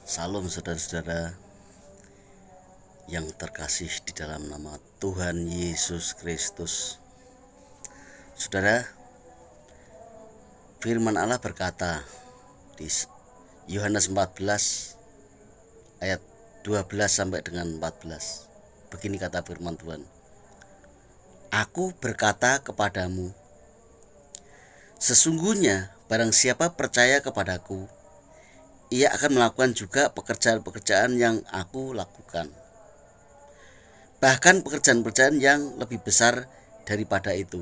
Salam saudara-saudara yang terkasih di dalam nama Tuhan Yesus Kristus. Saudara, firman Allah berkata di Yohanes 14 ayat 12 sampai dengan 14. Begini kata firman Tuhan. Aku berkata kepadamu, sesungguhnya barang siapa percaya kepadaku, ia akan melakukan juga pekerjaan-pekerjaan yang aku lakukan. Bahkan pekerjaan-pekerjaan yang lebih besar daripada itu.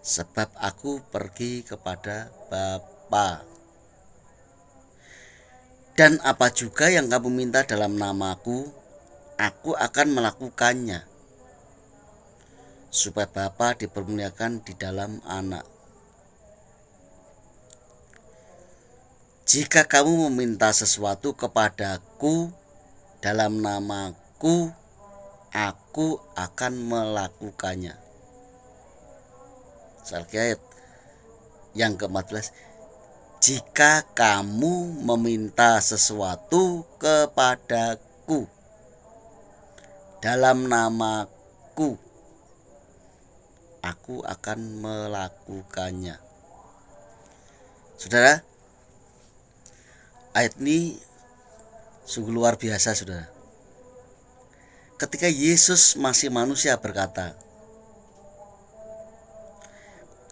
Sebab aku pergi kepada Bapa. Dan apa juga yang kamu minta dalam namaku, aku akan melakukannya. Supaya Bapa dipermuliakan di dalam Anak. Jika kamu meminta sesuatu kepadaku dalam namaku, aku akan melakukannya. Ayat yang ke-14. Jika kamu meminta sesuatu kepadaku dalam namaku, aku akan melakukannya. Saudara, ayat ini sungguh luar biasa, saudara. Ketika Yesus masih manusia berkata,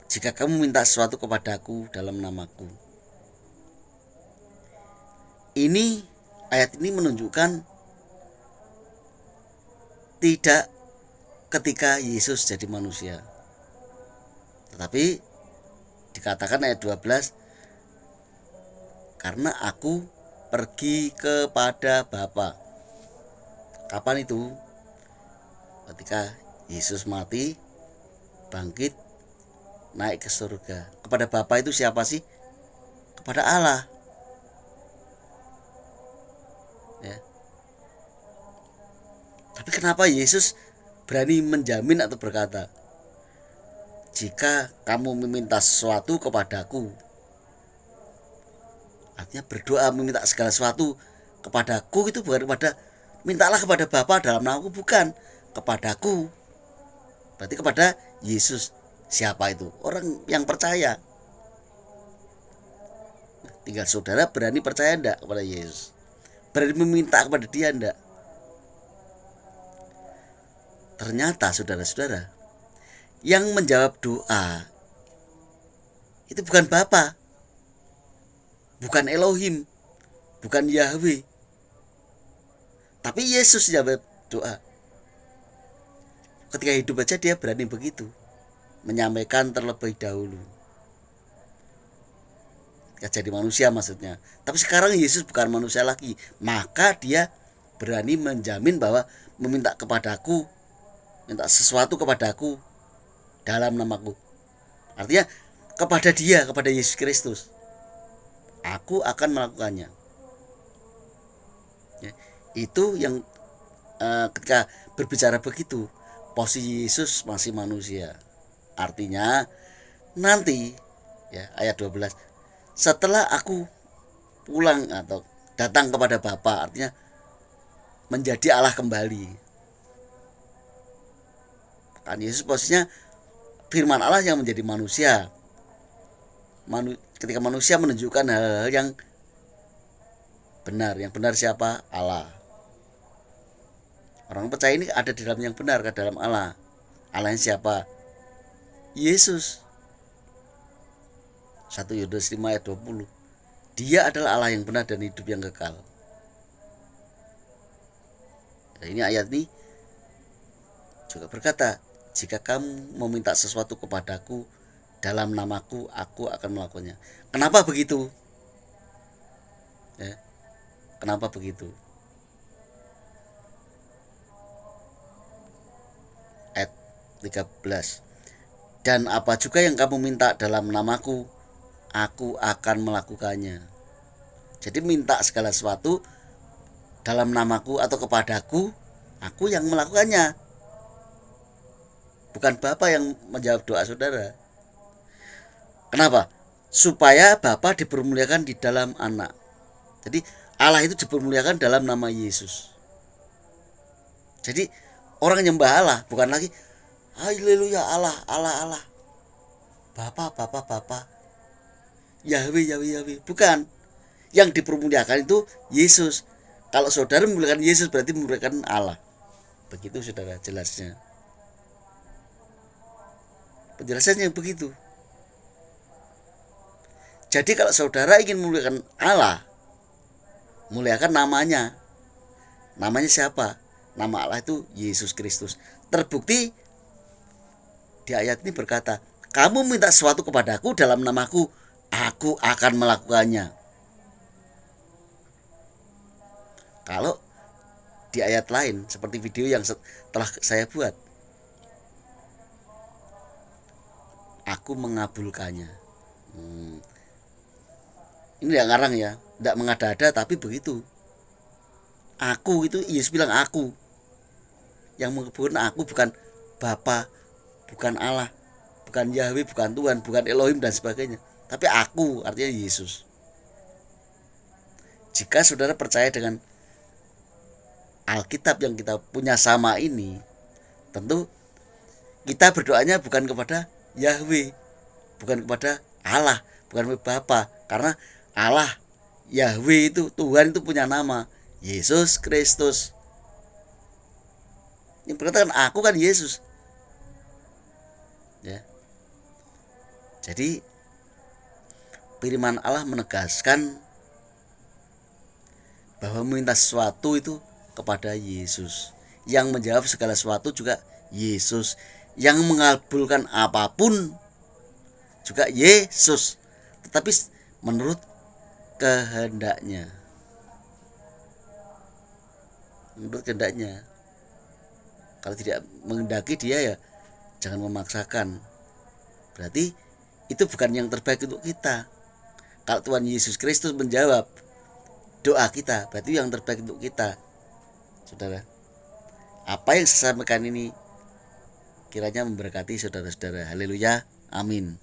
jika kamu minta sesuatu kepadaku dalam namaku. Ayat ini menunjukkan tidak ketika Yesus jadi manusia. Tetapi dikatakan ayat 12, karena aku pergi kepada Bapa. Kapan itu? Ketika Yesus mati, bangkit, naik ke surga. Kepada Bapa itu siapa sih? Kepada Allah. Ya. Tapi kenapa Yesus berani menjamin atau berkata, jika kamu meminta sesuatu kepadaku, artinya berdoa meminta segala sesuatu kepadaku, itu bukan kepada mintalah kepada Bapa dalam namaku, bukan kepadaku. Berarti kepada Yesus. Siapa itu? Orang yang percaya. Tinggal saudara berani percaya enggak kepada Yesus? Berani meminta kepada dia enggak? Ternyata saudara-saudara, yang menjawab doa itu bukan Bapa, bukan Elohim, bukan Yahweh, tapi Yesus jawab doa. Ketika hidup aja dia berani begitu, menyampaikan terlebih dahulu. Ketika jadi manusia maksudnya. Tapi sekarang Yesus bukan manusia lagi, maka dia berani menjamin bahwa meminta kepadaku, minta sesuatu kepadaku dalam namaku. Artinya kepada dia, kepada Yesus Kristus, aku akan melakukannya. Ya, itu yang ketika berbicara begitu, posisi Yesus masih manusia. Artinya nanti ya ayat 12, setelah aku pulang atau datang kepada Bapa, artinya menjadi Allah kembali. Kan Yesus posisinya firman Allah yang menjadi manusia. Ketika manusia menunjukkan hal-hal yang benar. Yang benar siapa? Allah. Orang percaya ini ada di dalam yang benar, ke dalam Allah. Allah yang siapa? Yesus. 1 Yohanes 5 ayat 20. Dia adalah Allah yang benar dan hidup yang kekal. Nah, ini ayat ini juga berkata, jika kamu meminta sesuatu kepadaku dalam namaku, aku akan melakukannya. Kenapa begitu? Ya, kenapa begitu? Ayat 13. Dan apa juga yang kamu minta dalam namaku, aku akan melakukannya. Jadi minta segala sesuatu dalam namaku atau kepadaku, aku yang melakukannya. Bukan Bapa yang menjawab doa saudara. Kenapa? Supaya Bapa dipermuliakan di dalam Anak. Jadi Allah itu dipermuliakan dalam nama Yesus. Jadi orang nyembah Allah bukan lagi haleluya Allah Allah Allah, Bapa Bapa Bapa, Yahweh Yahweh Yahweh. Bukan. Yang dipermuliakan itu Yesus. Kalau saudara memuliakan Yesus berarti memuliakan Allah. Begitu saudara jelasnya. Penjelasannya begitu. Jadi kalau saudara ingin memuliakan Allah, muliakan namanya. Namanya siapa? Nama Allah itu Yesus Kristus. Terbukti di ayat ini berkata, kamu minta sesuatu kepadaku dalam namaku, aku akan melakukannya. Kalau di ayat lain seperti video yang telah saya buat, aku mengabulkannya. Ini tidak ngarang ya, tidak mengada-ada, tapi begitu. Aku itu Yesus bilang aku. Yang mengabulkan aku bukan Bapa, bukan Allah, bukan Yahweh, bukan Tuhan, bukan Elohim dan sebagainya, tapi aku, artinya Yesus. Jika saudara percaya dengan Alkitab yang kita punya sama ini, tentu kita berdoanya bukan kepada Yahweh, bukan kepada Allah, bukan kepada Bapa, karena Allah, Yahweh itu, Tuhan itu punya nama Yesus Kristus. Yang berkata kan aku kan Yesus. Ya. Jadi firman Allah menegaskan bahwa meminta sesuatu itu kepada Yesus. Yang menjawab segala sesuatu juga Yesus. Yang mengabulkan apapun juga Yesus. Tetapi menurut kehendaknya. Menurut kehendaknya. Kalau tidak menghendaki dia ya jangan memaksakan. Berarti itu bukan yang terbaik untuk kita. Kalau Tuhan Yesus Kristus menjawab doa kita, berarti yang terbaik untuk kita. Saudara, apa yang saya sampaikan ini kiranya memberkati saudara-saudara. Haleluya, amin.